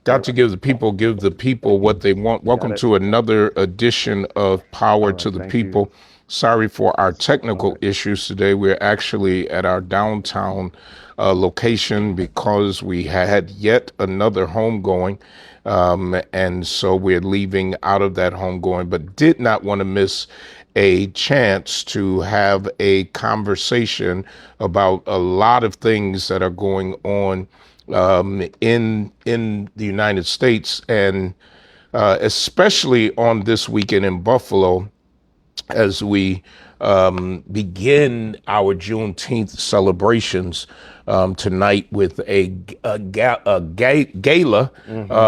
Got to give the people what they want. Welcome to another edition of Power to the People. Sorry for our technical issues today. We're actually at our downtown location because we had yet another homegoing. And so we're leaving out of that homegoing, but did not want to miss a chance to have a conversation about a lot of things that are going on in the United States, and especially on this weekend in Buffalo, as we begin our Juneteenth celebrations tonight with a gala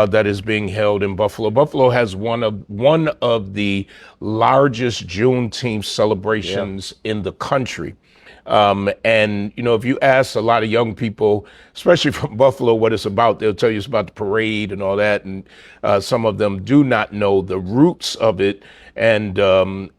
that is being held in Buffalo. Buffalo has one of the largest Juneteenth celebrations in the country. And, you know, if you ask a lot of young people, especially from Buffalo, what it's about, they'll tell you it's about the parade and all that. And some of them do not know the roots of it. And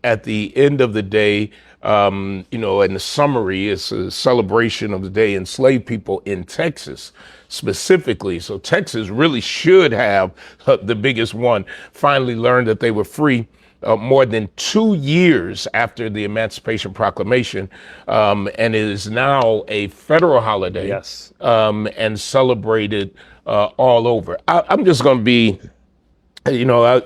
at the end of the day, you know, in the summary, it's a celebration of the day enslaved people in Texas specifically. So Texas really should have the biggest one, finally learned that they were free. More than 2 years after the Emancipation Proclamation, and it is now a federal holiday. Yes. And celebrated all over. I'm just going to be, you know,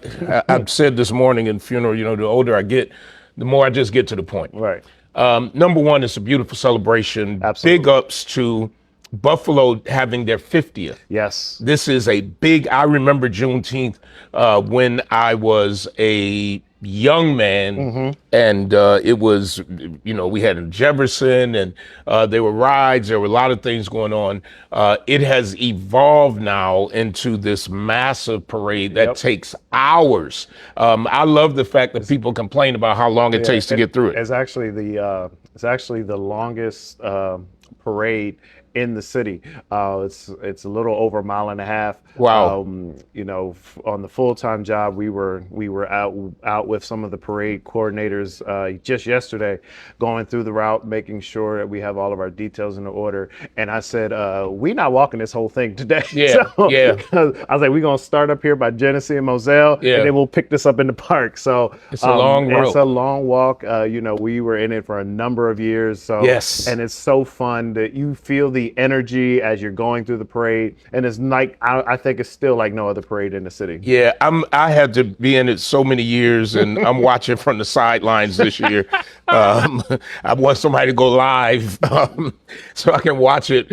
I've said this morning in funeral, you know, the older I get, the more I just get to the point. Right. Number one, it's a beautiful celebration. Absolutely. Big ups to Buffalo having their 50th. Yes. This is a big, I remember Juneteenth when I was a young man, and it was, you know, we had in Jefferson, and there were rides, there were a lot of things going on. It has evolved now into this massive parade that takes hours. I love the fact that people complain about how long it takes to get through it. It's actually the longest parade in the city. It's a little over a mile and a half. Wow. You know, on the full-time job, we were out with some of the parade coordinators just yesterday, going through the route, making sure that we have all of our details in order. And I said, we're not walking this whole thing today. Yeah, yeah. I was like, we're gonna start up here by Genesee and Moselle, and then we'll pick this up in the park. So it's a long road. It's a long walk. You know, we were in it for a number of years. So yes, and it's so fun that you feel the energy as you're going through the parade, and it's like I think it's still like no other parade in the city. Yeah, I had to be in it so many years, and I'm watching from the sidelines this year. I want somebody to go live so I can watch it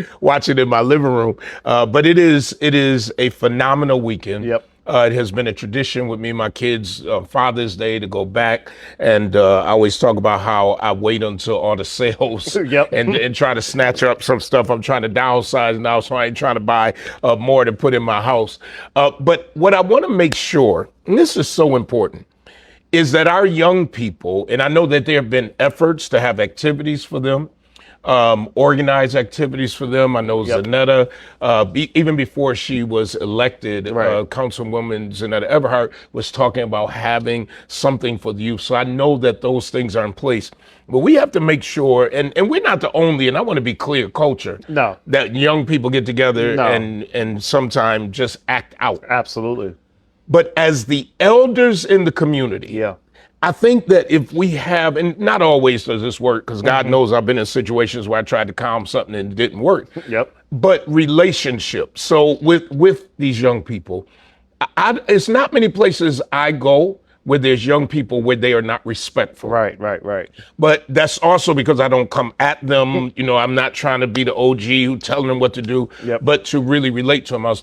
in my living room. But it is a phenomenal weekend. Yep. It has been a tradition with me and my kids, Father's Day, to go back. And I always talk about how I wait until all the sales and try to snatch up some stuff. I'm trying to downsize now, so I ain't trying to buy more to put in my house. But what I want to make sure, and this is so important, is that our young people, and I know that there have been efforts to have activities for them, organized activities for them. I know Zanetta, even before she was elected, Councilwoman Zanetta Everhart was talking about having something for the youth. So I know that those things are in place. But we have to make sure, and we're not the only, and I want to be clear, culture that young people get together and sometimes just act out. Absolutely. But as the elders in the community, I think that if we have, and not always does this work, because God knows I've been in situations where I tried to calm something and it didn't work. But relationships. So with these young people, it's not many places I go where there's young people where they are not respectful. Right. But that's also because I don't come at them. You know, I'm not trying to be the OG who telling them what to do, but to really relate to them. I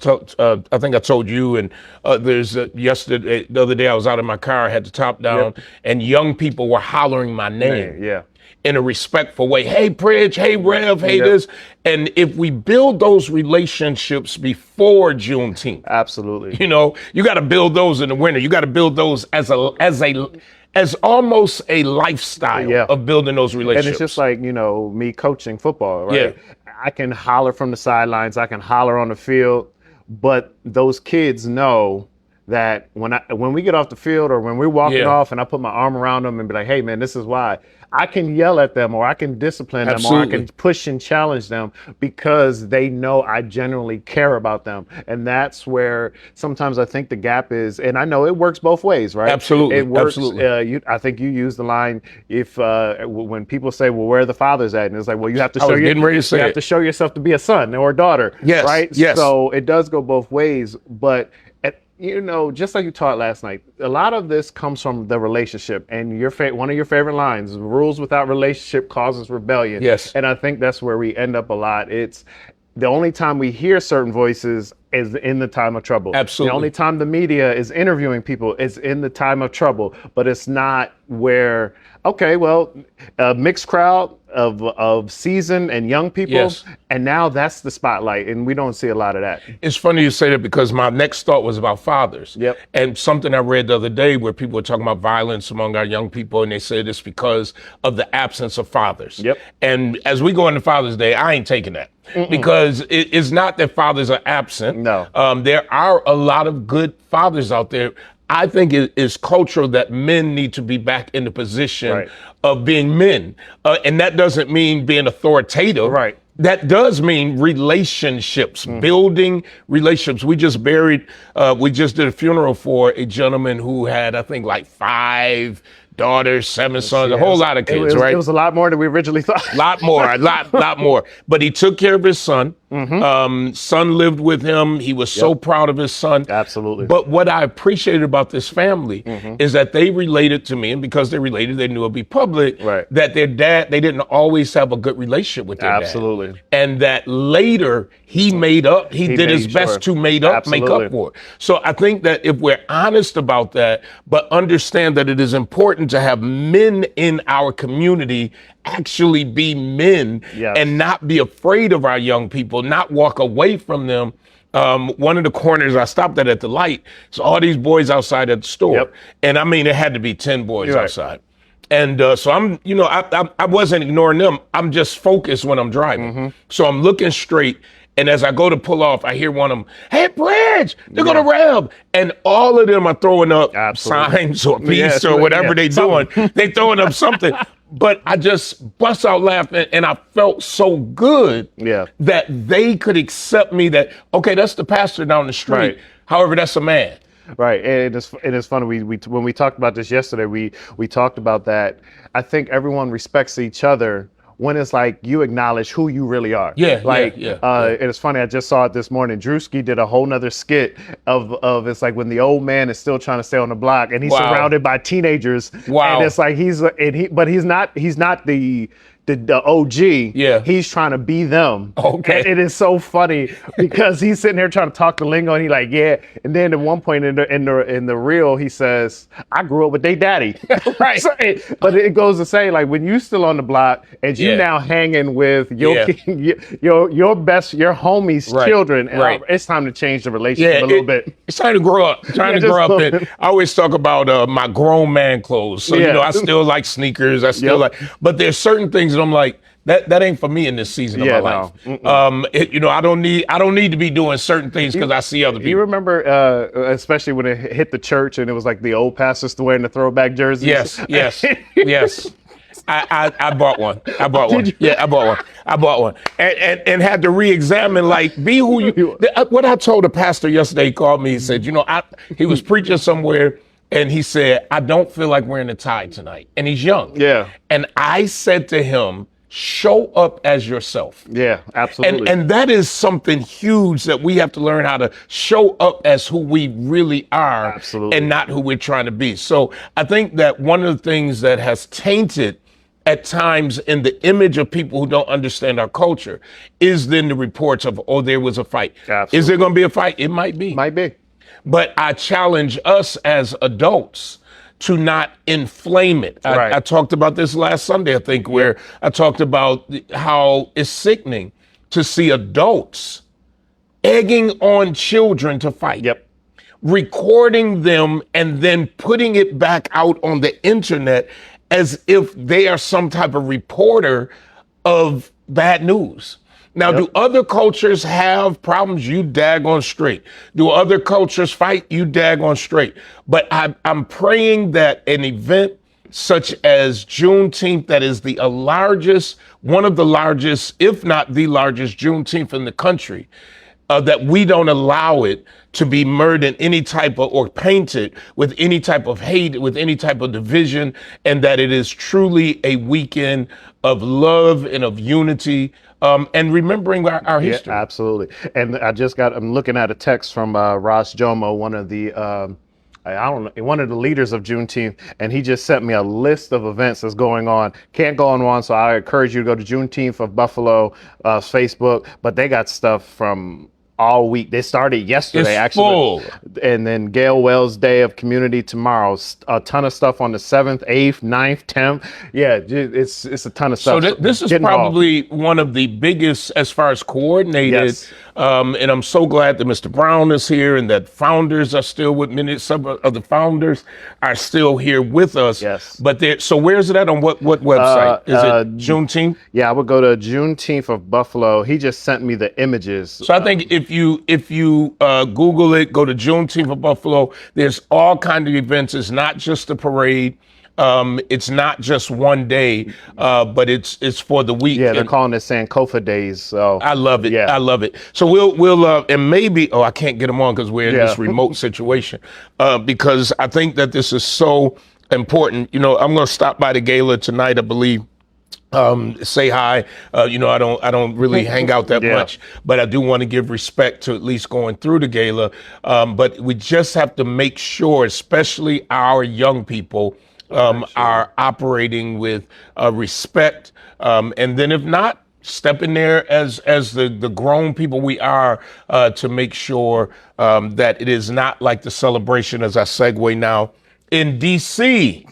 think I told you, and the other day I was out in my car, I had the top down, and young people were hollering my name. In a respectful way. Hey, Pridge, hey, Rev, hey, this. And if we build those relationships before Juneteenth. Absolutely. You know, you got to build those in the winter. You got to build those as almost a lifestyle of building those relationships. And it's just like, you know, me coaching football, right? I can holler from the sidelines. I can holler on the field. But those kids know that when we get off the field or when we're walking off and I put my arm around them and be like, hey, man, this is why. I can yell at them, or I can discipline them, or I can push and challenge them because they know I genuinely care about them. And that's where sometimes I think the gap is, and I know it works both ways, right? Absolutely. It works. Absolutely. I think you use the line, when people say, well, where are the fathers at? And it's like, well, you have to show to show yourself to be a son or a daughter. Yes. Right. Yes. So it does go both ways. But just like you taught last night, a lot of this comes from the relationship. And one of your favorite lines: rules without relationship causes rebellion. Yes. And I think that's where we end up a lot. It's the only time we hear certain voices is in the time of trouble. Absolutely. The only time the media is interviewing people is in the time of trouble. But it's not where, okay, well, a mixed crowd of seasoned and young people, yes. and now that's the spotlight, and we don't see a lot of that. It's funny you say that, because my next thought was about fathers. Yep. And something I read the other day where people were talking about violence among our young people, and they said it's because of the absence of fathers. Yep. And as we go into Father's Day, I ain't taking that. Because it's not that fathers are absent. No. There are a lot of good fathers out there. I think it is cultural that men need to be back in the position of being men. And that doesn't mean being authoritative. Right. That does mean relationships, building relationships. We just did a funeral for a gentleman who had, I think, like 5 daughters, 7 sons, a whole lot of kids, right? It was a lot more than we originally thought. A lot more. But he took care of his son. Son lived with him. He was so proud of his son. Absolutely. But what I appreciated about this family is that they related to me, and because they related, they knew it'd be public, that their dad, they didn't always have a good relationship with their dad. And that later he did his best to make up for it. So I think that if we're honest about that, but understand that it is important to have men in our community actually be men and not be afraid of our young people, not walk away from them. One of the corners I stopped at the light, so all these boys outside at the store. And I mean, it had to be 10 boys outside. And so I'm, I wasn't ignoring them. I'm just focused when I'm driving. So I'm looking straight. And as I go to pull off, I hear one of them, "Hey, Bridge, they're going to rev." And all of them are throwing up signs or peace or whatever they're doing. They throwing up something. But I just bust out laughing, and I felt so good that they could accept me that, okay, that's the pastor down the street. However, that's a man. Right. And it's funny. We when we talked about this yesterday, we talked about that. I think everyone respects each other when it's like you acknowledge who you really are. And it's funny, I just saw it this morning. Drewski did a whole nother skit of it's like when the old man is still trying to stay on the block and he's surrounded by teenagers. And it's like he's not the OG. He's trying to be them. And it is so funny because he's sitting here trying to talk the lingo, and he's like, and then at one point in the reel, he says, "I grew up with their daddy." So but it goes to say, like, when you still on the block and you now hanging with your homies' children, and it's time to change the relationship a little bit. It's time to grow up. And I always talk about my grown man clothes. So I still like sneakers. I still like, but there's certain things that I'm like, that ain't for me in this season of my life. I don't need to be doing certain things because I see other people. You remember, especially when it hit the church and it was like the old pastors wearing the throwback jerseys? Yes. I bought one. I bought one. And had to re-examine, like, be who you. What I told a pastor yesterday, he called me. He said, he was preaching somewhere. And he said, "I don't feel like wearing a tie tonight." And he's young. And I said to him, show up as yourself. Absolutely. And that is something huge that we have to learn how to show up as who we really are and not who we're trying to be. So I think that one of the things that has tainted at times in the image of people who don't understand our culture is then the reports of, oh, there was a fight. Is there going to be a fight? It might be. But I challenge us as adults to not inflame it. I talked about this last Sunday, I think, where I talked about how it's sickening to see adults egging on children to fight, recording them and then putting it back out on the internet as if they are some type of reporter of bad news. Now, do other cultures have problems? You daggone straight. Do other cultures fight? You daggone straight. But I'm praying that an event such as Juneteenth, that is the largest, one of the largest, if not the largest Juneteenth in the country, that we don't allow it to be murdered in any type of, or painted with any type of hate, with any type of division, and that it is truly a weekend of love and of unity, and remembering our history. Yeah, absolutely. And I'm looking at a text from Ross Jomo, one of the, I don't know, one of the leaders of Juneteenth, and he just sent me a list of events that's going on. Can't go on one, so I encourage you to go to Juneteenth of Buffalo Facebook, but they got stuff from all week. They started yesterday, it's actually. Full. And then Gail Wells Day of Community tomorrow. A ton of stuff on the 7th, 8th, 9th, 10th. Yeah, it's a ton of stuff. So this is probably one of the biggest as far as coordinated. Yes. And I'm so glad that Mr. Brown is here and that founders are still with me. Some of the founders are still here with us. Yes. But so where's it at, on what website? Is it Juneteenth? Yeah, I would go to Juneteenth of Buffalo. He just sent me the images. So I think if you Google it, go to Juneteenth of Buffalo, there's all kinds of events. It's not just the parade. It's not just one day, but it's for the week. Yeah, they're calling it Sankofa Days. So I love it. Yeah. I love it. So we'll and maybe, I can't get them on because we're in this remote situation, because I think that this is so important. I'm going to stop by the gala tonight, I believe. Say hi. I don't really hang out that much, but I do want to give respect to at least going through the gala. But we just have to make sure, especially our young people, are operating with respect. And then if not, step in there as the grown people we are, to make sure that it is not like the celebration, as I segue now, in D.C.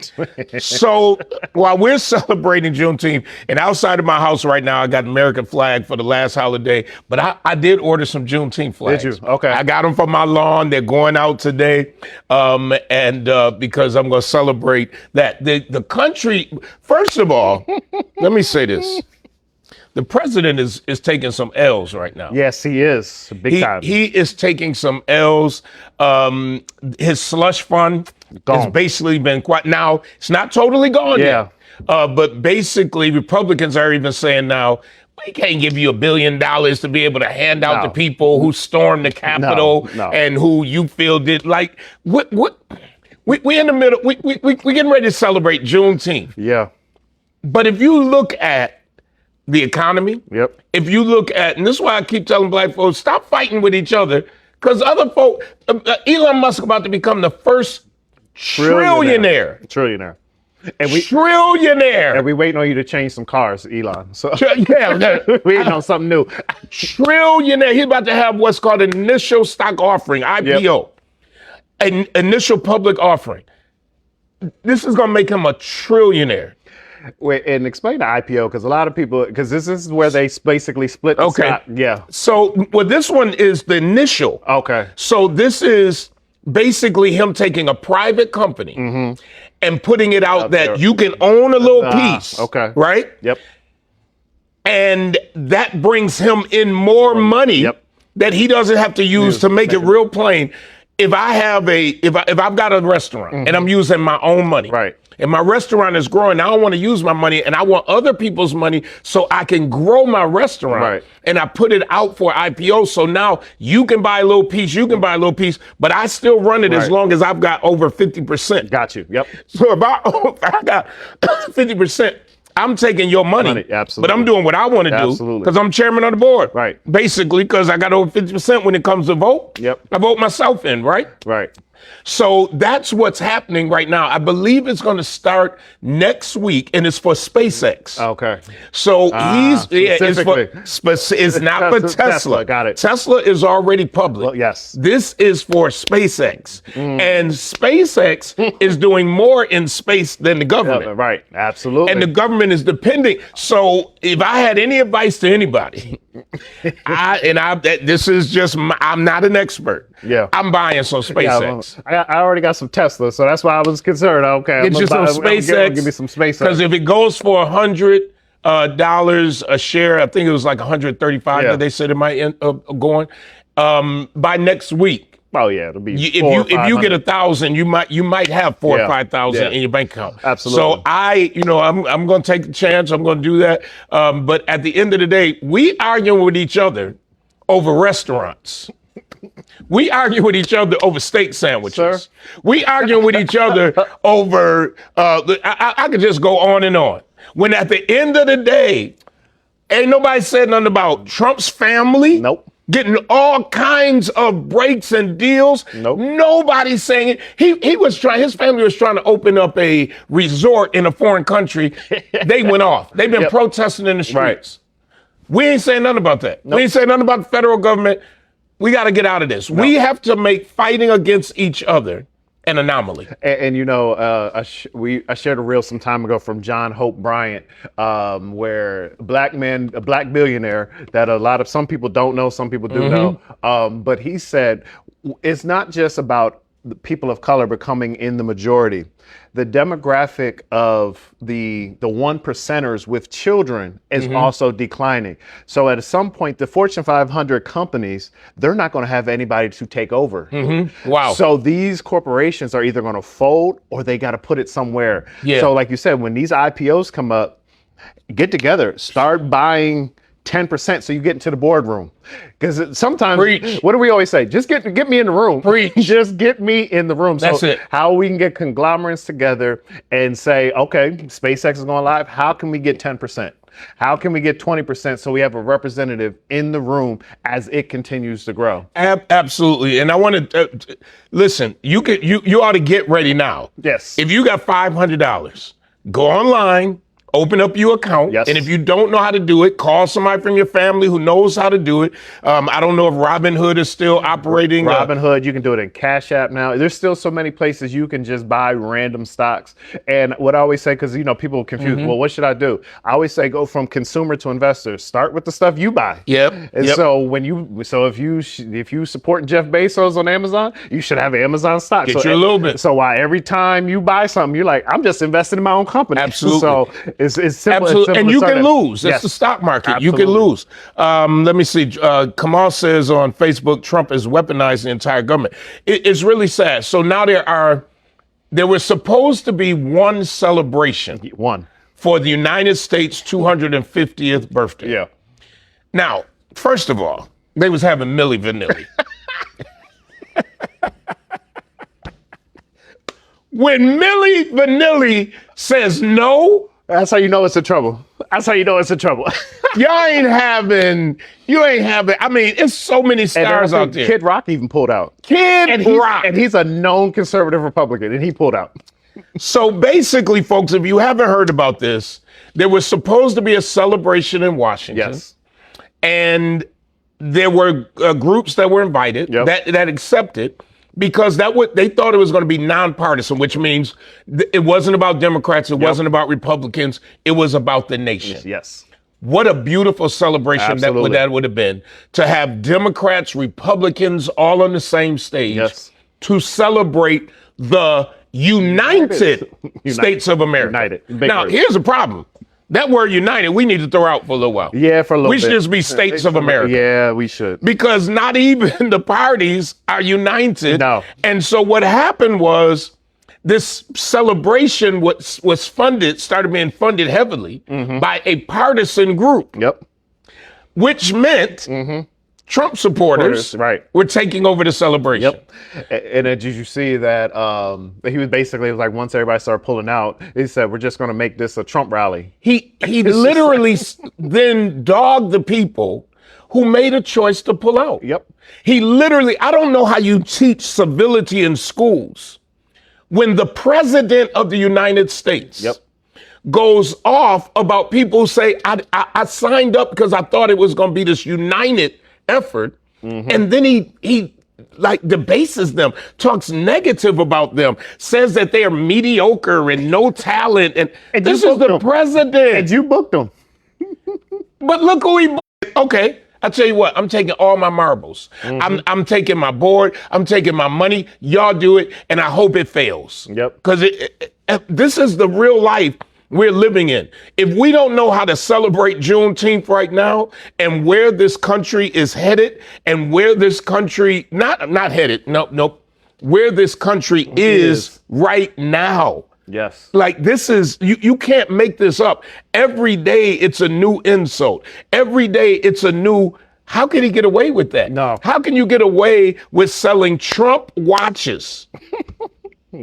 So while we're celebrating Juneteenth, and outside of my house right now, I got an American flag for the last holiday, but I did order some Juneteenth flags. Did you? Okay. I got them for my lawn. They're going out today, and because I'm going to celebrate that. The country, first of all, let me say this. The president is taking some L's right now. Yes, he is. Big time. He is taking some L's. His slush fund has basically been now, it's not totally gone yet. But basically, Republicans are even saying now, we can't give you $1 billion to be able to hand out to people who stormed the Capitol and who you feel did, like, what we in the middle, we getting ready to celebrate Juneteenth. Yeah. But if you look at the economy, if you look at, and this is why I keep telling black folks, stop fighting with each other, because other folk, Elon Musk about to become the first trillionaire. And we waiting on you to change some cars, Elon. So we waiting on something new. Trillionaire. He's about to have what's called an initial stock offering, IPO, an initial public offering. This is going to make him a trillionaire. Wait, and explain the IPO, because a lot of people, because this is where they basically split the stock. Yeah. So, this one is the initial. Okay. So this is basically him taking a private company and putting it out that you can own a little piece. Okay. Right? Yep. And that brings him in more money that he doesn't have to use to make it real plain. If I have if I've got a restaurant and I'm using my own money. Right. And my restaurant is growing, I don't want to use my money, and I want other people's money so I can grow my restaurant. Right. And I put it out for IPO. So now you can buy a little piece, but I still run it as long as I've got over 50%. Got you. Yep. So if I got 50%, I'm taking your money. Absolutely. But I'm doing what I want to do because I'm chairman of the board. Right. Basically, because I got over 50% when it comes to vote. Yep. I vote myself in, right? Right. So that's what's happening right now. I believe it's going to start next week, and it's for SpaceX. Okay. So it's not for Tesla. Got it. Tesla is already public. Well, yes. This is for SpaceX. And SpaceX is doing more in space than the government. Right. Absolutely. And the government is depending. So if I had any advice to anybody, this is just, I'm not an expert. Yeah. I'm buying some SpaceX. I already got some Tesla, so that's why I was concerned. Okay. Get you some SpaceX. Give me some SpaceX. Because if it goes for $100 a share, I think it was like 135 that they said it might end up going, by next week, Oh yeah, it'll be if you get 1,000, you might have 4,000 or 5,000 in your bank account. Absolutely. So I'm going to take the chance. I'm going to do that. But at the end of the day, we arguing with each other over restaurants. We argue with each other over steak sandwiches. Sir? We argue with each other over, I could just go on and on. When at the end of the day, ain't nobody said nothing about Trump's family. Nope. Getting all kinds of breaks and deals. Nope. Nobody's saying it. His family was trying to open up a resort in a foreign country. They went off. They've been protesting in the streets. Right. We ain't saying nothing about that. Nope. We ain't saying nothing about the federal government. We got to get out of this. Nope. We have to make fighting against each other an anomaly. And I shared a reel some time ago from John Hope Bryant, where a black billionaire that some people don't know, some people do know. But he said, it's not just about the people of color becoming in the majority. The demographic of the one percenters with children is also declining. So at some point, the Fortune 500 companies, they're not going to have anybody to take over. Wow. So these corporations are either going to fold or they got to put it somewhere. Yeah. So like you said, when these IPOs come up, get start buying 10% so you get into the boardroom. Because sometimes, what do we always say? Just get me in the room. Just get me in the room. That's it. How we can get conglomerates together and say, okay, SpaceX is going live. How can we get 10%? How can we get 20% so we have a representative in the room as it continues to grow? Absolutely. And I want to listen, you ought to get ready now. Yes. If you got $500, go online, open up your account. Yes. And if you don't know how to do it, call somebody from your family who knows how to do it. I don't know if Robinhood is still operating. Robinhood, you can do it in Cash App now. There's still so many places you can just buy random stocks. And what I always say, because people are confused, well, what should I do? I always say go from consumer to investor. Start with the stuff you buy. Yep. And so if you support Jeff Bezos on Amazon, you should have Amazon stock. Get you a little bit. So every time you buy something, you're like, I'm just investing in my own company. Absolutely. So it's simple. Absolutely. And you can lose. It's the stock market. Absolutely. You can lose. Let me see. Kamal says on Facebook, Trump is weaponizing the entire government. It's really sad. So now there was supposed to be one celebration. For the United States 250th birthday. Yeah. Now, first of all, they was having Milli Vanilli. When Milli Vanilli says no, that's how you know it's in trouble. You ain't having, I mean, it's so many stars out there. Kid Rock even pulled out. And he's a known conservative Republican, and he pulled out. So basically, folks, if you haven't heard about this, there was supposed to be a celebration in Washington. Yes. And there were groups that were invited that accepted. Because they thought it was going to be nonpartisan, which means it wasn't about Democrats, it wasn't about Republicans, it was about the nation. Yes. What a beautiful celebration that would have been, to have Democrats, Republicans all on the same stage to celebrate the United States of America. Now, here's the problem. That word united, we need to throw out for a little while. Yeah, for a little bit. We should just be states of America. Yeah, we should. Because not even the parties are united. No. And so what happened was this celebration started being funded heavily by a partisan group. Yep. Which meant Trump supporters were taking over the celebration. Yep. And did you see that he was basically like, once everybody started pulling out, he said, we're just going to make this a Trump rally. He literally then dogged the people who made a choice to pull out. Yep. He literally, I don't know how you teach civility in schools when the president of the United States goes off about people who say, I signed up because I thought it was going to be this united effort, and then he like debases them, talks negative about them, says that they are mediocre and no talent, and this is the president. And you booked them. But look who he booked. Okay, I tell you what, I'm taking all my marbles. I'm taking my board. I'm taking my money. Y'all do it, and I hope it fails. Yep. Because this is the real life. we're living in. If we don't know how to celebrate Juneteenth right now and where this country is headed and where this country, not headed, nope, where this country is right now. Yes. Like this is, you can't make this up. Every day it's a new insult. Every day it's a new, how can he get away with that? No. How can you get away with selling Trump watches?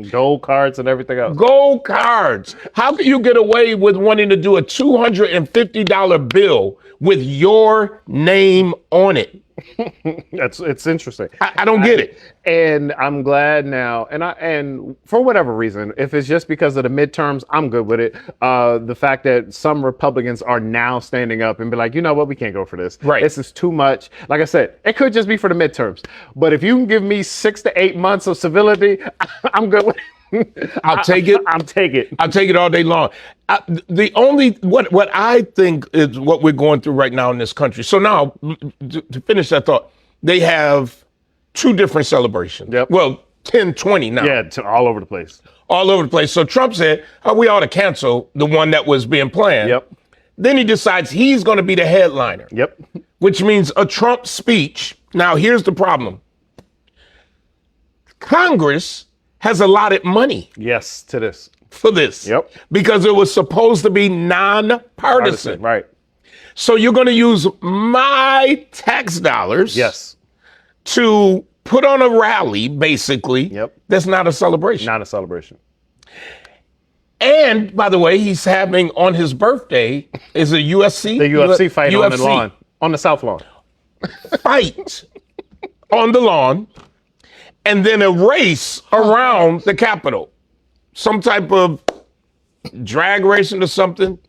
Gold cards and everything else. Gold cards. How can you get away with wanting to do a $250 bill with your name on it? It's interesting. I don't get it. And I'm glad now, and for whatever reason, if it's just because of the midterms, I'm good with it. The fact that some Republicans are now standing up and be like, you know what, we can't go for this. Right. This is too much. Like I said, it could just be for the midterms. But if you can give me 6 to 8 months of civility, I'm good with it. I'll take it. I'll take it. I'll take it all day long. The only what I think is what we're going through right now in this country. So now, to finish that thought, they have 2 different celebrations. Yep. Well, 10, 20 now. Yeah, all over the place. All over the place. So Trump said, we ought to cancel the one that was being planned. Yep. Then he decides he's going to be the headliner. Yep. Which means a Trump speech. Now, here's the problem. Congress has allotted money. Yes, to this. For this. Yep. Because it was supposed to be nonpartisan. Right. So you're going to use my tax dollars. Yes. To put on a rally, basically. Yep. That's not a celebration. Not a celebration. And by the way, he's having on his birthday is a UFC. The UFC fight on the lawn. On the South Lawn. Fight on the lawn. And then a race around the Capitol. Some type of drag racing or something.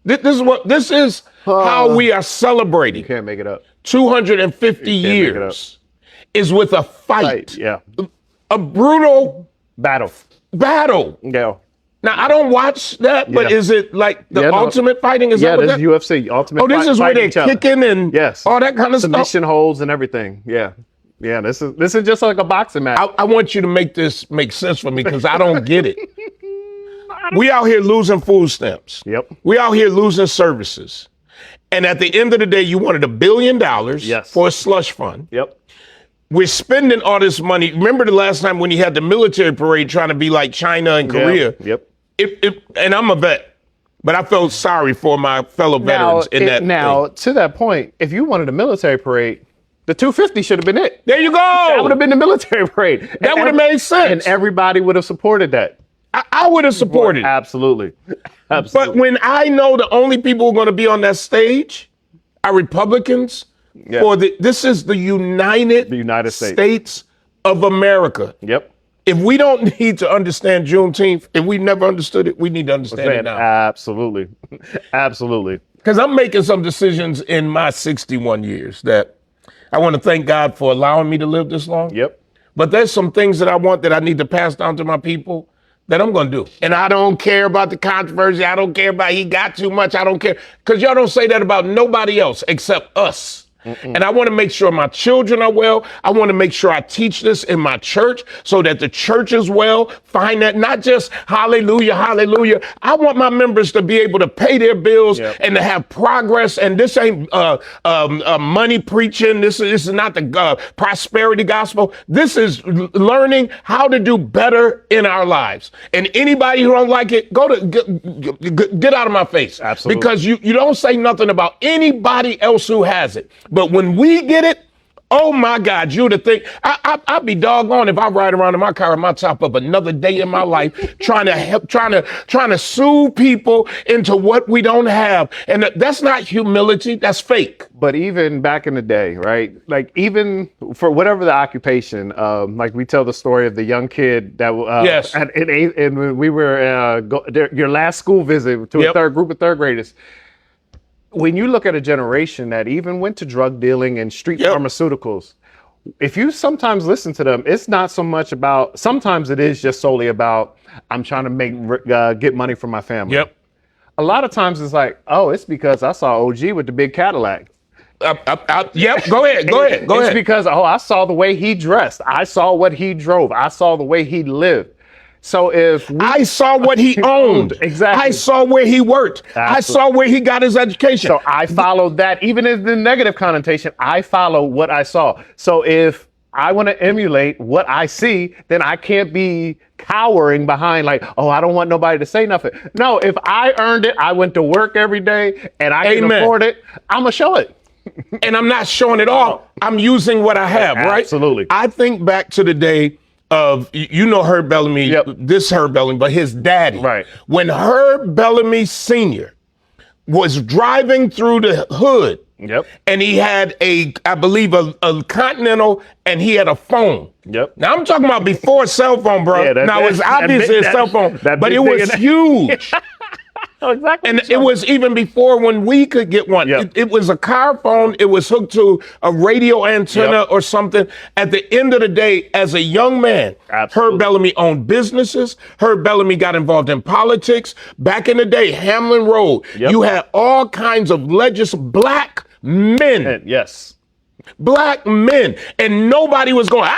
This is how we are celebrating. You can't make it up. 250 years is with a fight. Yeah. A brutal battle. Yeah. Now, I don't watch that, but is it like the ultimate fighting? Is that what this is UFC. Ultimate Oh, this is where they're kicking and all that kind of stuff? Submission holds and everything. Yeah. Yeah, this is just like a boxing match. I want you to make this make sense for me because I don't get it. We out here losing food stamps. Yep. We out here losing services. And at the end of the day, you wanted $1 billion for a slush fund. Yep. We're spending all this money. Remember the last time when he had the military parade trying to be like China and Korea? Yep. And I'm a vet, but I felt sorry for my fellow veterans in that. Now, to that point, if you wanted a military parade, the 250 should have been it. There you go. That would have been the military parade. That would have made sense. And everybody would have supported that. I would have supported. Absolutely. But when I know the only people who are going to be on that stage are Republicans, this is the United States of America. Yep. If we don't need to understand Juneteenth, if we never understood it, we need to understand it now. Absolutely. Absolutely. Because I'm making some decisions in my 61 years that I want to thank God for allowing me to live this long. Yep. But there's some things that I want that I need to pass down to my people that I'm going to do. And I don't care about the controversy. I don't care about he got too much. I don't care. Because y'all don't say that about nobody else except us. And I want to make sure my children are well. I want to make sure I teach this in my church so that the church is well. Find that not just hallelujah, hallelujah. I want my members to be able to pay their bills and to have progress. And this ain't money preaching. This is not the prosperity gospel. This is learning how to do better in our lives. And anybody who don't like it, get out of my face. Absolutely. Because you don't say nothing about anybody else who has it. But when we get it, oh my God, you'd think I'd be doggone if I ride around in my car and my top up another day in my life trying to soothe people into what we don't have. And that's not humility, that's fake. But even back in the day, right? Like even for whatever the occupation, like we tell the story of the young kid that and when we were your last school visit to a group of third graders. When you look at a generation that even went to drug dealing and street pharmaceuticals, if you sometimes listen to them, it's not so much about, sometimes it is just solely about, I'm trying to get money for my family. Yep. A lot of times it's like, oh, it's because I saw OG with the big Cadillac. Yep, go ahead. It's because, I saw the way he dressed. I saw what he drove. I saw the way he lived. So if I saw what he owned. Exactly. I saw where he worked. Absolutely. I saw where he got his education. So I followed that, even in the negative connotation, I follow what I saw. So if I want to emulate what I see, then I can't be cowering behind like, oh, I don't want nobody to say nothing. No, if I earned it, I went to work every day and I can afford it, I'm going to show it. And I'm not showing it off. I'm using what I have, right? Absolutely. I think back to the day of, you know, Herb Bellamy, this Herb Bellamy, but his daddy. Right. When Herb Bellamy Sr. was driving through the hood, and he had I believe a Continental, and he had a phone. Now I'm talking about before cell phone, bro. Yeah, now it's obviously a cell phone, but it was huge. Exactly. And it was even before when we could get one. It was a car phone. It was hooked to a radio antenna or something. At the end of the day, as a young man, Herb Bellamy owned businesses. Herb Bellamy got involved in politics. Back in the day, Hamlin Road, you had all kinds of black men. Black men. And nobody was going,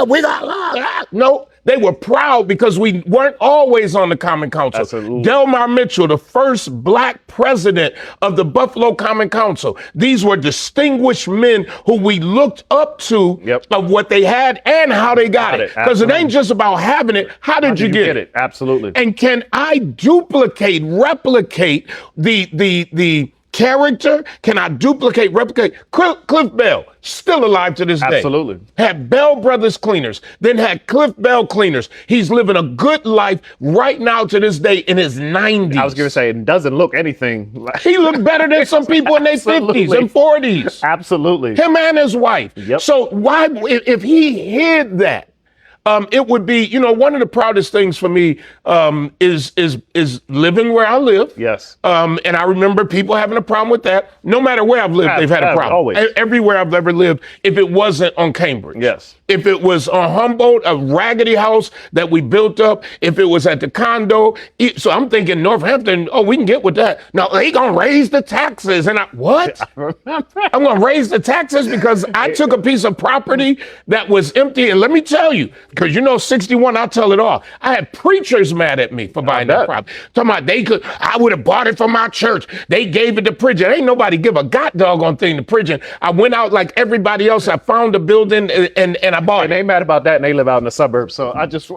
we got, no. They were proud because we weren't always on the Common Council. Absolutely. Delmar Mitchell, the first black president of the Buffalo Common Council. These were distinguished men who we looked up to of what they had and how they got it. Because it ain't just about having it. How did you get it? Absolutely. And can I replicate the character? Can I replicate? Cliff Bell, still alive to this day. Absolutely. Had Bell Brothers Cleaners, then had Cliff Bell Cleaners. He's living a good life right now to this day in his 90s. I was going to say, it doesn't look anything like... He looked better than some people in their 50s and 40s. Absolutely. Him and his wife. So why, if he hid that, it would be, you know, one of the proudest things for me is living where I live. And I remember people having a problem with that. No matter where I've lived, they've had a problem. Always. Everywhere I've ever lived, if it wasn't on Cambridge. If it was on Humboldt, a raggedy house that we built up, if it was at the condo. So I'm thinking Northampton, we can get with that. No, they gonna raise the taxes. And what? I'm gonna raise the taxes because I took a piece of property that was empty. And let me tell you, because you know 61, I'll tell it all. I had preachers mad at me for buying that property. Talking about I would have bought it from my church. They gave it to Pridgen. Ain't nobody give a doggone thing to Pridgen. I went out like everybody else. I found a building and I bought it. And they mad about that and they live out in the suburbs. So I just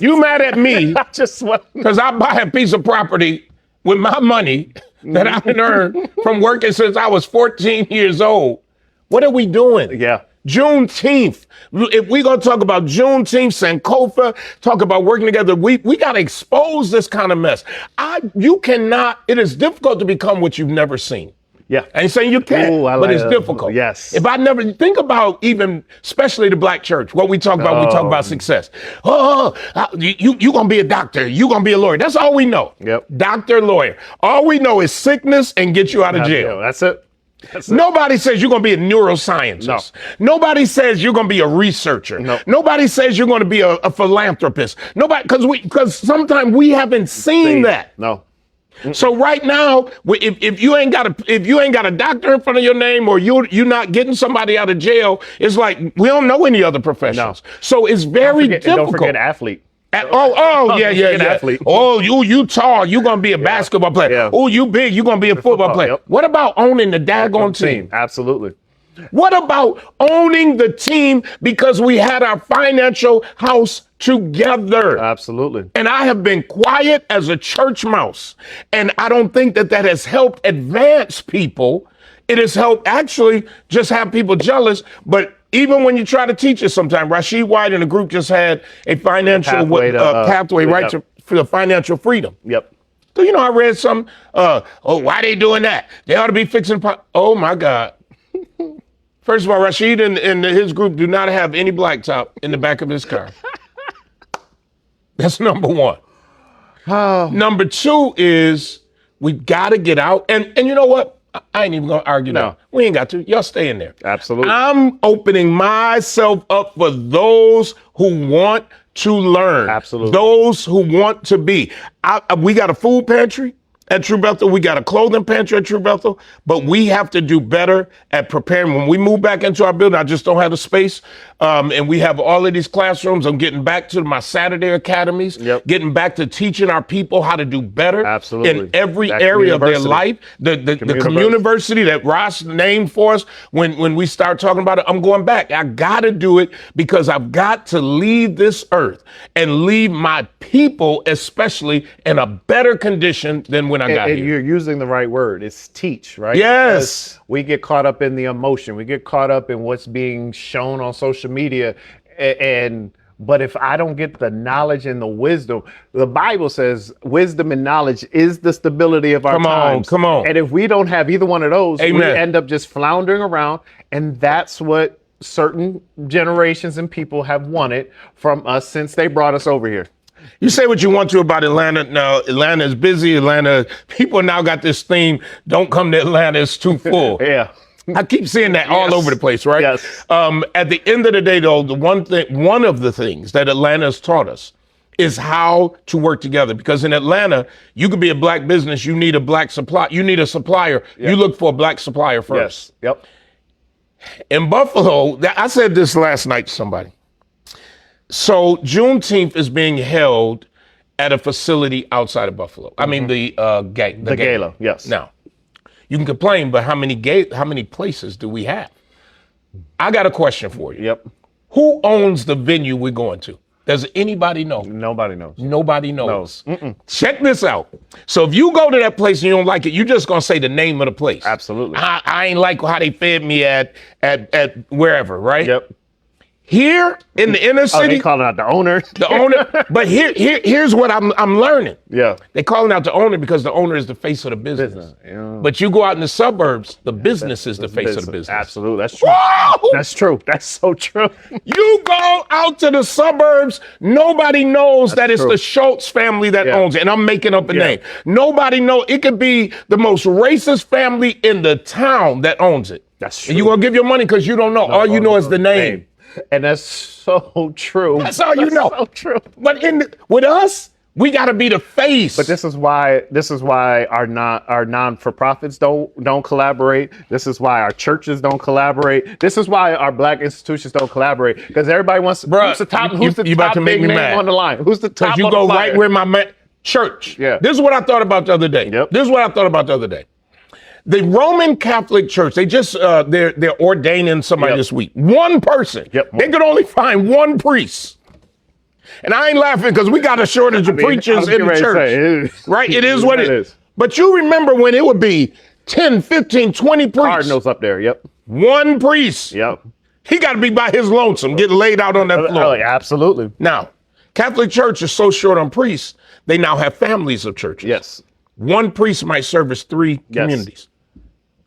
you mad at me because I buy a piece of property with my money that I've earned from working since I was 14 years old. What are we doing? Juneteenth. If we're going to talk about Juneteenth, Sankofa, talk about working together, we got to expose this kind of mess. It is difficult to become what you've never seen. I ain't saying you can't, but it's difficult. If I never think about even, especially the black church, what we talk about, we talk about success. You gonna be a doctor, you gonna be a lawyer. That's all we know. Doctor, lawyer. All we know is sickness and get you out of jail. That's it. Nobody says you're going to be a neuroscientist. Nobody says you're going to be a researcher. Nobody says you're going to be a philanthropist. Nobody, because sometimes we haven't seen that. So right now, if you ain't got a doctor in front of your name, or you're not getting somebody out of jail, it's like we don't know any other professions. So it's very difficult. Don't forget athlete. Yeah. Oh, you tall, you gonna be a basketball player. Oh, you big, you gonna be a football player. What about owning the daggone team? Absolutely. What about owning the team because we had our financial house together? Absolutely. And I have been quiet as a church mouse, and I don't think that has helped advance people. It has helped actually just have people jealous, but even when you try to teach it sometimes, Rashid White and the group just had a financial pathway for the financial freedom. So, you know, I read some, why they doing that? They ought to be fixing, oh my God. First of all, Rashid and his group do not have any blacktop in the back of his car. That's number one. Number two is we got to get out. And you know what? I ain't even going to argue now. We ain't got to. Y'all stay in there. Absolutely. I'm opening myself up for those who want to learn. Absolutely. Those who want to be. We got a food pantry at True Bethel. We got a clothing pantry at True Bethel, but we have to do better at preparing. When we move back into our building, I just don't have the space. And we have all of these classrooms. I'm getting back to my Saturday academies, getting back to teaching our people how to do better in every area of their life. The community that Ross named for us, when we start talking about it, I'm going back. I got to do it because I've got to leave this earth and leave my people, especially, in a better condition than when I got here. And you're using the right word. It's teach, right? Yes. Because we get caught up in the emotion. We get caught up in what's being shown on social media. But if I don't get the knowledge and the wisdom, the Bible says wisdom and knowledge is the stability of our times. Come on. And if we don't have either one of those, we end up just floundering around. And that's what certain generations and people have wanted from us since they brought us over here. You say what you want to about Atlanta. Now, Atlanta is busy. People now got this theme, don't come to Atlanta, it's too full. Yeah. I keep seeing that all over the place, right? Yes. At the end of the day, though, one of the things that Atlanta has taught us is how to work together. Because in Atlanta, you could be a black business, you need a black supply, you need a supplier. You look for a black supplier first. Yes. Yep. In Buffalo, I said this last night to somebody. So Juneteenth is being held at a facility outside of Buffalo. I mean the gala. Yes. Now, you can complain, but how many places do we have? I got a question for you. Yep. Who owns the venue we're going to? Does anybody know? Nobody knows. Nobody knows. Check this out. So if you go to that place and you don't like it, you're just gonna say the name of the place. Absolutely. I ain't like how they fed me at wherever, right? Yep. Here in the inner city, they calling out the owner. The owner. But here's what I'm learning. Yeah. They calling out the owner because the owner is the face of the business. Yeah. But you go out in the suburbs, the business is the face of the business. Absolutely. That's true. Whoa! That's true. That's so true. You go out to the suburbs, nobody knows that it's the Schultz family that owns it. And I'm making up a name. Nobody knows. It could be the most racist family in the town that owns it. That's true. And you're going to give your money because you don't know. All you know is the name. And that's so true. That's all you know. So true. But with us, we got to be the face. But this is why our non-for-profits don't collaborate. This is why our churches don't collaborate. This is why our black institutions don't collaborate, because everybody wants. Who's the top? Who's the top big name on the line? Who's the top? Because you go right where my church. Yeah. This is what I thought about the other day. This is what I thought about the other day. The Roman Catholic Church, they just they're ordaining somebody this week. One person. They could only find one priest. And I ain't laughing because we got a shortage of preachers in the church. Right? It is what it is. But you remember when it would be 10, 15, 20 priests. Cardinals up there, One priest. He got to be by his lonesome, getting laid out on that floor. Oh, yeah, absolutely. Now, Catholic Church is so short on priests, they now have families of churches. Yes. One priest might service 3 communities.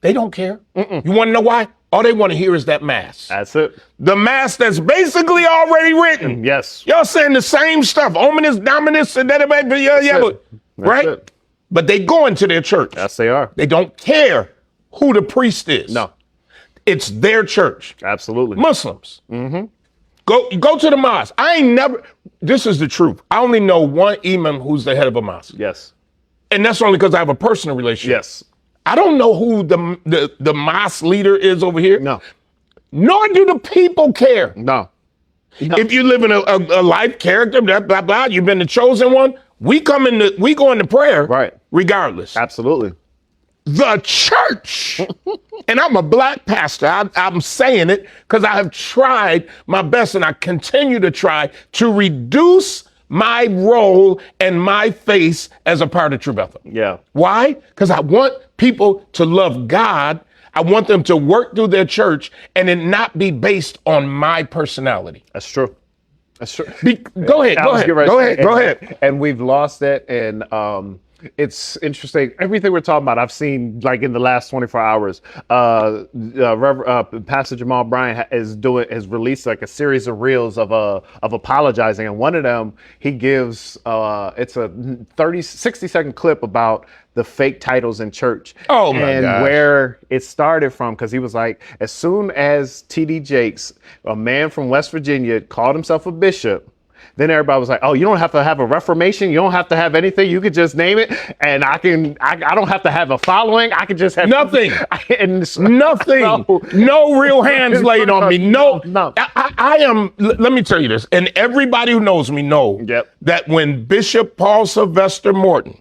They don't care. You want to know why? All they want to hear is that mass. That's it. The mass that's basically already written. Yes. Y'all saying the same stuff. Ominous, dominus, and that. Right? It. But they go into their church. Yes, they are. They don't care who the priest is. No. It's their church. Absolutely. Muslims. Go to the mosque. This is the truth. I only know one imam who's the head of a mosque. Yes. And that's only because I have a personal relationship. Yes. I don't know who the mosque leader is over here. No. Nor do the people care. No. If you live in a life character, blah, blah, blah, you've been the chosen one, we go into prayer regardless. Absolutely. The church, and I'm a black pastor, I'm saying it because I have tried my best and I continue to try to reduce my role and my face as a part of True Bethel. Yeah. Why? Because I want people to love God. I want them to work through their church and it not be based on my personality. That's true. That's true. Go ahead. And we've lost that. And it's interesting. Everything we're talking about, I've seen like in the last 24 hours. Pastor Jamal Bryant has released like a series of reels of apologizing, and one of them he gives it's a 60-second clip about the fake titles in church. Oh my and gosh. Where it started from, because he was like, as soon as T.D. Jakes, a man from West Virginia, called himself a bishop, Then everybody was like, oh, you don't have to have a reformation. You don't have to have anything. You could just name it. And I don't have to have a following. I could just have nothing. Nothing. So, no real hands laid on me. No. I am, let me tell you this. And everybody who knows me know that when Bishop Paul Sylvester Morton,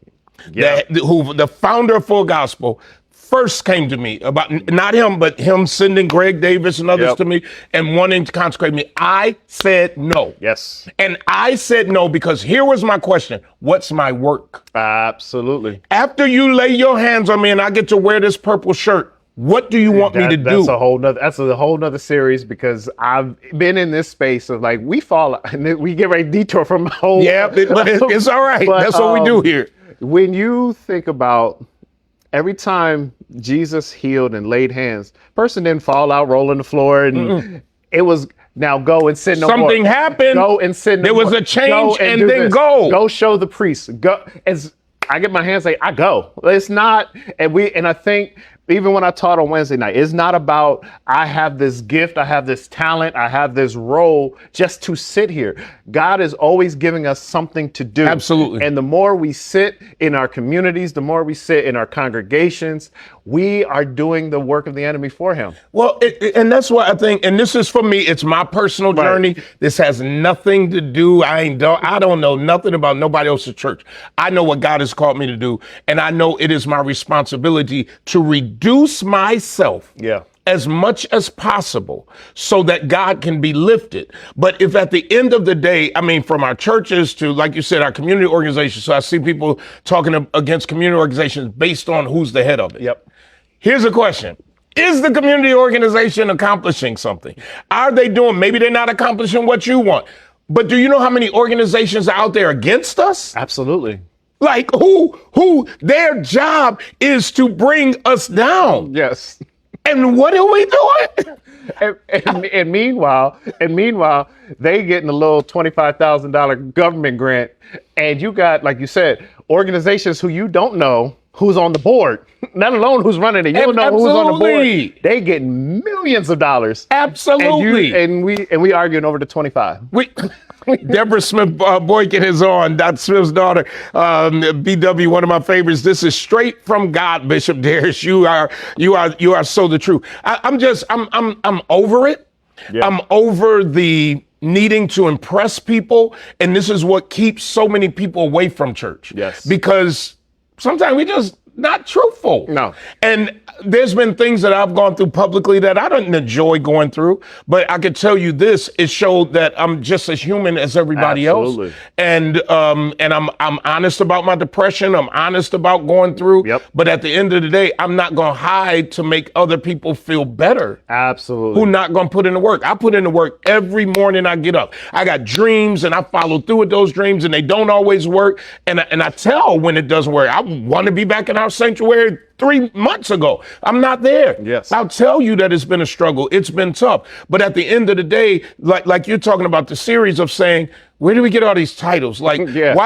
who the founder of Full Gospel, first came to me about, not him, but him sending Greg Davis and others to me and wanting to consecrate me, I said no. Yes. And I said no because here was my question. What's my work? Absolutely. After you lay your hands on me and I get to wear this purple shirt, what do you want me to do? That's a whole nother series, because I've been in this space of like, we fall and we get ready to detour from the whole. Yeah, but it's all right. But, that's what we do here. When you think about every time Jesus healed and laid hands, person didn't fall out, roll on the floor, and it was, now go and sin no more. Something happened. Go and sin no more. There was a change and then go. Go show the priest. Go. As I get my hands, I go. It's not, and I think, even when I taught on Wednesday night, it's not about I have this gift, I have this talent, I have this role just to sit here. God is always giving us something to do. Absolutely. And the more we sit in our communities, the more we sit in our congregations, we are doing the work of the enemy for him. Well, and that's what I think, and this is for me, it's my personal journey. This has nothing to do, I don't know nothing about nobody else's church. I know what God has called me to do, and I know it is my responsibility to reduce myself as much as possible so that God can be lifted. But if at the end of the day, I mean, from our churches to, like you said, our community organizations, so I see people talking against community organizations based on who's the head of it. Here's a question. Is the community organization accomplishing something? Are they doing, maybe they're not accomplishing what you want, but do you know how many organizations are out there against us? Absolutely. Like who their job is to bring us down. Yes. And what are we doing? And meanwhile, they getting a little $25,000 government grant. And you got, like you said, organizations who you don't know who's on the board, not alone who's running it. You don't know who's on the board. They getting millions of dollars. Absolutely. And we arguing over the 25. Deborah Smith Boykin is on. Dr. Smith's daughter, BW, one of my favorites. This is straight from God, Bishop Darius. You are so the truth. I'm over it. I'm over the needing to impress people, and this is what keeps so many people away from church. Yes, because sometimes we just not truthful. No. And there's been things that I've gone through publicly that I don't enjoy going through, but I could tell you this, it showed that I'm just as human as everybody else. And I'm honest about my depression. I'm honest about going through, but at the end of the day, I'm not going to hide to make other people feel better. Absolutely. Who not going to put in the work. I put in the work every morning I get up. I got dreams and I follow through with those dreams, and they don't always work. And I tell when it doesn't work. I want to be back in our sanctuary 3 months ago. I'm not there. Yes. I'll tell you that it's been a struggle. It's been tough. But at the end of the day, like you're talking about the series of saying, where do we get all these titles? Like,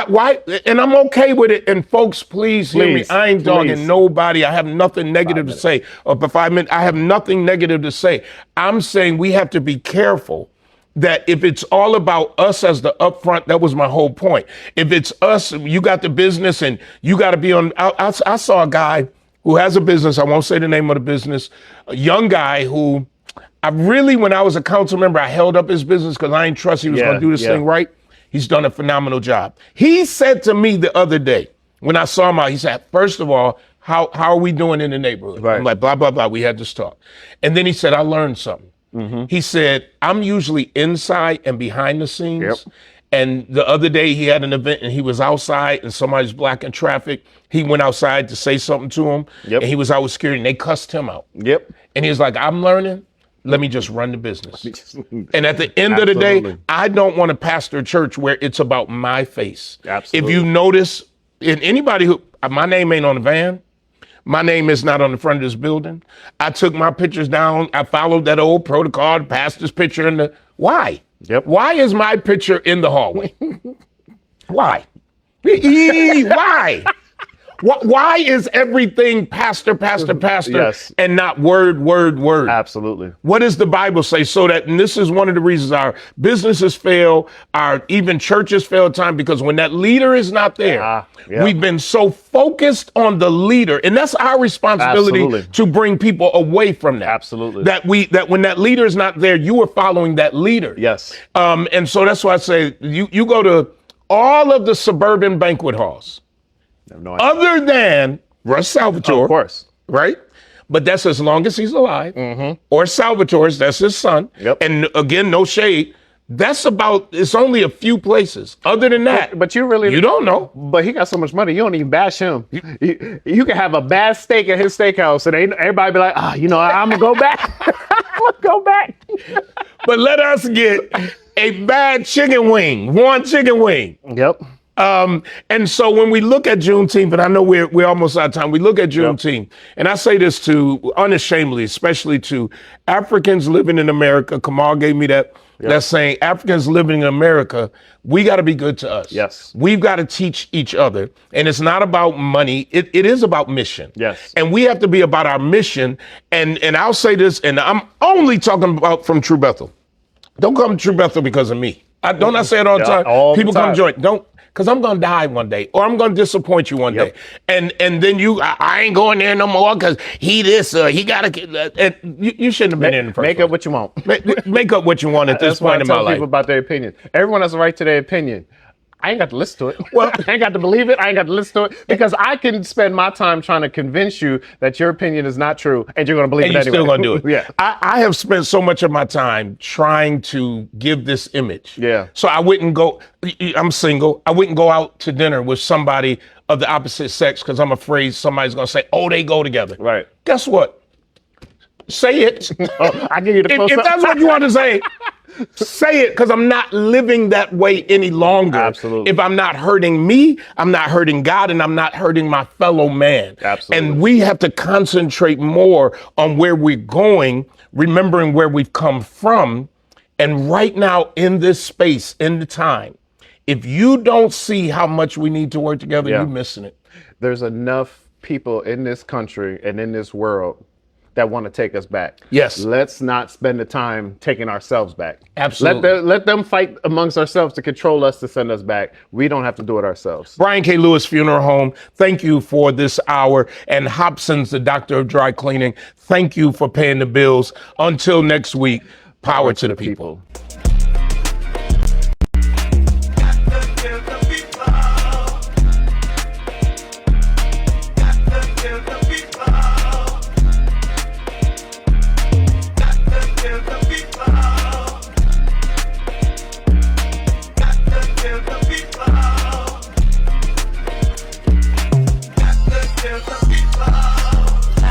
why? And I'm okay with it. And folks, please hear me. I ain't dogging nobody. I have nothing negative to say. I have nothing negative to say. I'm saying we have to be careful that if it's all about us as the upfront, that was my whole point. If it's us, you got the business and you got to be on. I saw a guy who has a business. I won't say the name of the business. A young guy who when I was a council member, I held up his business because I didn't trust he was going to do this thing right. He's done a phenomenal job. He said to me the other day when I saw him out, he said, first of all, how are we doing in the neighborhood? I'm like, blah, blah, blah. We had this talk. And then he said, I learned something. He said, I'm usually inside and behind the scenes. And the other day he had an event and he was outside and somebody's blocking traffic. He went outside to say something to him and he was out with security and they cussed him out. And he was like, I'm learning. Let me just run the business. And at the end of the day, I don't want to pastor a church where it's about my face. If you notice, in anybody who, my name ain't on the van. My name is not on the front of this building. I took my pictures down. I followed that old protocol, pastor's picture in the, why? Why is my picture in the hallway? Why? Why? Why is everything pastor, Yes. and not word? Absolutely. What does the Bible say? So that, and this is one of the reasons our businesses fail, our even churches fail at times, because when that leader is not there, we've been so focused on the leader, and that's our responsibility to bring people away from that. Absolutely. That when that leader is not there, you are following that leader. Yes. And so that's why I say you go to all of the suburban banquet halls, other than Russ Salvatore, of course, right? But that's as long as he's alive, or Salvatore's, that's his son. Yep. And again, no shade. It's only a few places. Other than that, but you don't know. But he got so much money, you don't even bash him. You can have a bad steak at his steakhouse, and everybody be like, I'm gonna go back. I'm gonna go back. But let us get a bad chicken wing, one chicken wing. Yep. And so when we look at Juneteenth, and I know we're almost out of time, we look at Juneteenth, and I say this to unashamedly, especially to Africans living in America. Kamal gave me that saying, Africans living in America, we got to be good to us. Yes. We've got to teach each other. And it's not about money. It is about mission. Yes. And we have to be about our mission. And I'll say this, and I'm only talking about from True Bethel. Don't come to True Bethel because of me. Don't I say it all the time? People come join. Don't. Because I'm going to die one day, or I'm going to disappoint you one day. And then I ain't going there no more because he got to, you shouldn't have been in the first Make up what you want. Make up what you want at this point in my life. People about their opinion. Everyone has a right to their opinion. I ain't got to listen to it. Well, I ain't got to believe it. I ain't got to listen to it because I can spend my time trying to convince you that your opinion is not true and you're going to believe it anyway. And you're still going to do it. Yeah. I have spent so much of my time trying to give this image. Yeah. So I'm single. I wouldn't go out to dinner with somebody of the opposite sex because I'm afraid somebody's going to say, oh, they go together. Right. Guess what? Say it. I give you the if that's what you want to say. Say it, because I'm not living that way any longer. Absolutely. If I'm not hurting me, I'm not hurting God, and I'm not hurting my fellow man. Absolutely. And we have to concentrate more on where we're going, remembering where we've come from. And right now in this space, in the time, if you don't see how much we need to work together, you're missing it. There's enough people in this country and in this world that want to take us back. Yes. Let's not spend the time taking ourselves back. Absolutely. Let them fight amongst ourselves to control us, to send us back. We don't have to do it ourselves. Brian K. Lewis Funeral Home, thank you for this hour. And Hobson's, the doctor of dry cleaning, thank you for paying the bills. Until next week, power to the people.